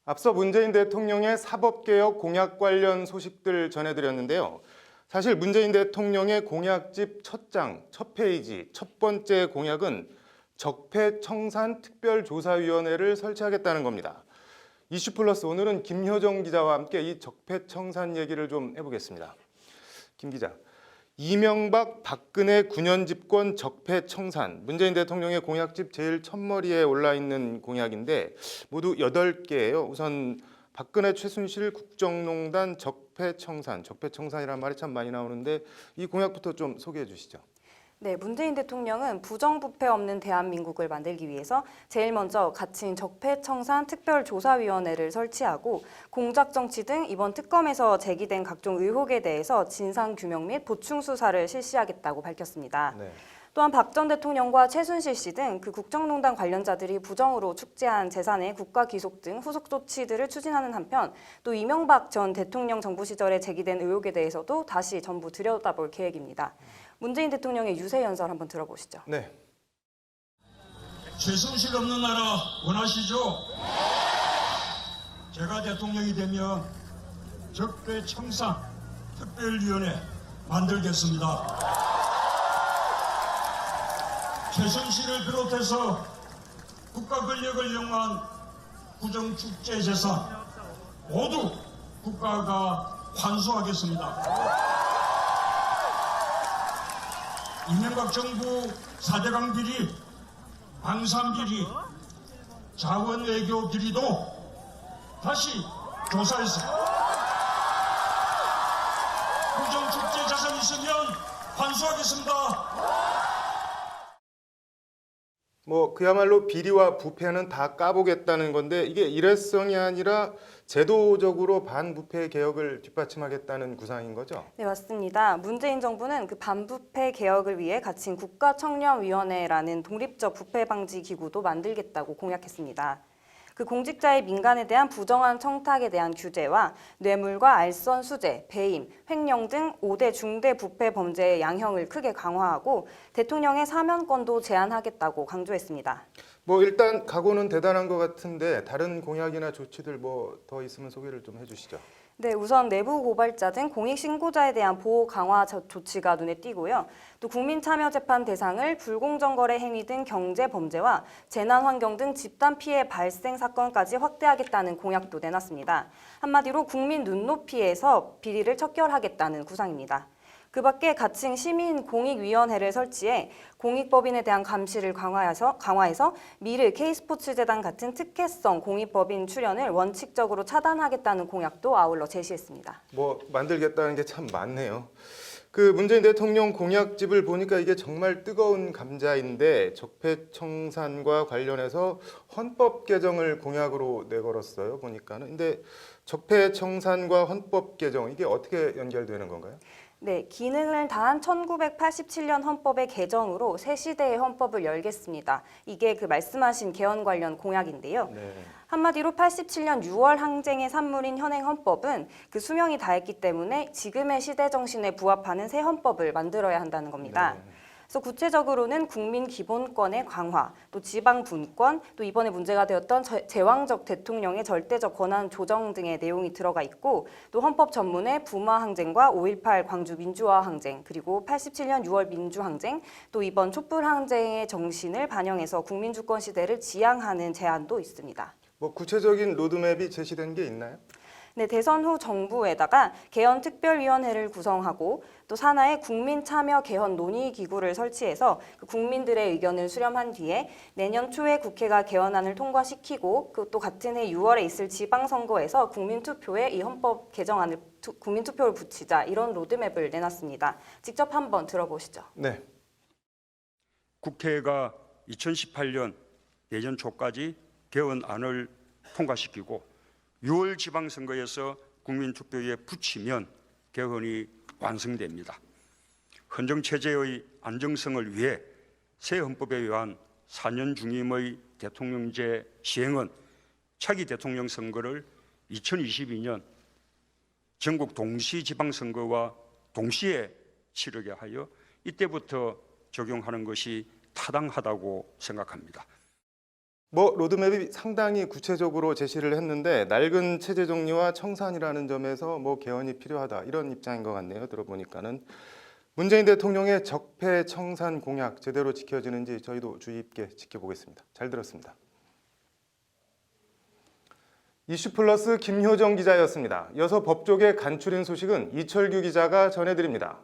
앞서 문재인 대통령의 사법개혁 공약 관련 소식들 전해드렸는데요. 사실 문재인 대통령의 공약집 첫 장, 첫 페이지, 첫 번째 공약은 적폐청산 특별조사위원회를 설치하겠다는 겁니다. 이슈플러스 오늘은 김효정 기자와 함께 이 적폐청산 얘기를 좀 해보겠습니다. 김 기자, 이명박 박근혜 9년 집권 적폐청산, 문재인 대통령의 공약집 제일 첫머리에 올라 있는 공약인데 모두 8개예요. 우선 박근혜 최순실 국정농단 적폐청산이라는 말이 참 많이 나오는데 이 공약부터 좀 소개해 주시죠. 네, 문재인 대통령은 부정부패 없는 대한민국을 만들기 위해서 제일 먼저 가칭 적폐청산 특별조사위원회를 설치하고 공작정치 등 이번 특검에서 제기된 각종 의혹에 대해서 진상규명 및 보충수사를 실시하겠다고 밝혔습니다. 네. 또한 박 전 대통령과 최순실 씨 등 그 국정농단 관련자들이 부정으로 축제한 재산의 국가 귀속 등 후속 조치들을 추진하는 한편 또 이명박 전 대통령 정부 시절에 제기된 의혹에 대해서도 다시 전부 들여다볼 계획입니다. 문재인 대통령의 유세 연설 한번 들어보시죠. 네. 최순실 없는 나라 원하시죠? 제가 대통령이 되면 적폐청산 특별위원회 만들겠습니다. 최순실을 비롯해서 국가 권력을 이용한 부정축제 재산 모두 국가가 환수하겠습니다. 이명박 정부 4대강 비리, 방산 비리, 자원 외교 비리도 다시 조사해서 부정축제 재산 있으면 환수하겠습니다. 그야말로 비리와 부패는 다 까보겠다는 건데 이게 일회성이 아니라 제도적으로 반부패 개혁을 뒷받침하겠다는 구상인 거죠? 네, 맞습니다. 문재인 정부는 그 반부패 개혁을 위해 가칭 국가청렴위원회라는 독립적 부패 방지 기구도 만들겠다고 공약했습니다. 그 공직자의 민간에 대한 부정한 청탁에 대한 규제와 뇌물과 알선 수재, 배임, 횡령 등 5대 중대 부패 범죄의 양형을 크게 강화하고 대통령의 사면권도 제한하겠다고 강조했습니다. 일단 각오는 대단한 것 같은데 다른 공약이나 조치들 더 있으면 소개를 좀 해주시죠. 네, 우선 내부 고발자 등 공익 신고자에 대한 보호 강화 조치가 눈에 띄고요. 또 국민 참여 재판 대상을 불공정 거래 행위 등 경제 범죄와 재난 환경 등 집단 피해 발생 사건까지 확대하겠다는 공약도 내놨습니다. 한마디로 국민 눈높이에서 비리를 척결하겠다는 구상입니다. 그 밖에 가칭 시민공익위원회를 설치해 공익법인에 대한 감시를 강화해서 미르, K스포츠재단 같은 특혜성 공익법인 출연을 원칙적으로 차단하겠다는 공약도 아울러 제시했습니다. 만들겠다는 게 참 많네요. 그 문재인 대통령 공약집을 보니까 이게 정말 뜨거운 감자인데 적폐청산과 관련해서 헌법 개정을 공약으로 내걸었어요. 보니까는. 근데 적폐청산과 헌법 개정 이게 어떻게 연결되는 건가요? 네, 기능을 다한 1987년 헌법의 개정으로 새 시대의 헌법을 열겠습니다. 이게 그 말씀하신 개헌 관련 공약인데요. 네. 한마디로 87년 6월 항쟁의 산물인 현행 헌법은 그 수명이 다했기 때문에 지금의 시대 정신에 부합하는 새 헌법을 만들어야 한다는 겁니다. 네. 그래서 구체적으로는 국민 기본권의 강화, 또 지방 분권, 또 이번에 문제가 되었던 제왕적 대통령의 절대적 권한 조정 등의 내용이 들어가 있고 또 헌법 전문에 부마 항쟁과 5.18 광주 민주화 항쟁, 그리고 87년 6월 민주항쟁, 또 이번 촛불 항쟁의 정신을 반영해서 국민주권 시대를 지향하는 제안도 있습니다. 구체적인 로드맵이 제시된 게 있나요? 네, 대선 후 정부에다가 개헌 특별위원회를 구성하고 또 산하에 국민 참여 개헌 논의 기구를 설치해서 국민들의 의견을 수렴한 뒤에 내년 초에 국회가 개헌안을 통과시키고 또 같은 해 6월에 있을 지방선거에서 국민투표에 이 헌법 개정안을 국민투표를 붙이자 이런 로드맵을 내놨습니다. 직접 한번 들어보시죠. 네. 국회가 2018년 내년 초까지 개헌안을 통과시키고 6월 지방선거에서 국민투표에 붙이면 개헌이 완성됩니다. 헌정체제의 안정성을 위해 새 헌법에 의한 4년 중임의 대통령제 시행은 차기 대통령 선거를 2022년 전국 동시 지방선거와 동시에 치르게 하여 이때부터 적용하는 것이 타당하다고 생각합니다. 로드맵이 상당히 구체적으로 제시를 했는데 낡은 체제 정리와 청산이라는 점에서 개헌이 필요하다 이런 입장인 것 같네요. 들어보니까는 문재인 대통령의 적폐 청산 공약 제대로 지켜지는지 저희도 주의 깊게 지켜보겠습니다. 잘 들었습니다. 이슈플러스 김효정 기자였습니다. 이어서 법조계 간추린 소식은 이철규 기자가 전해드립니다.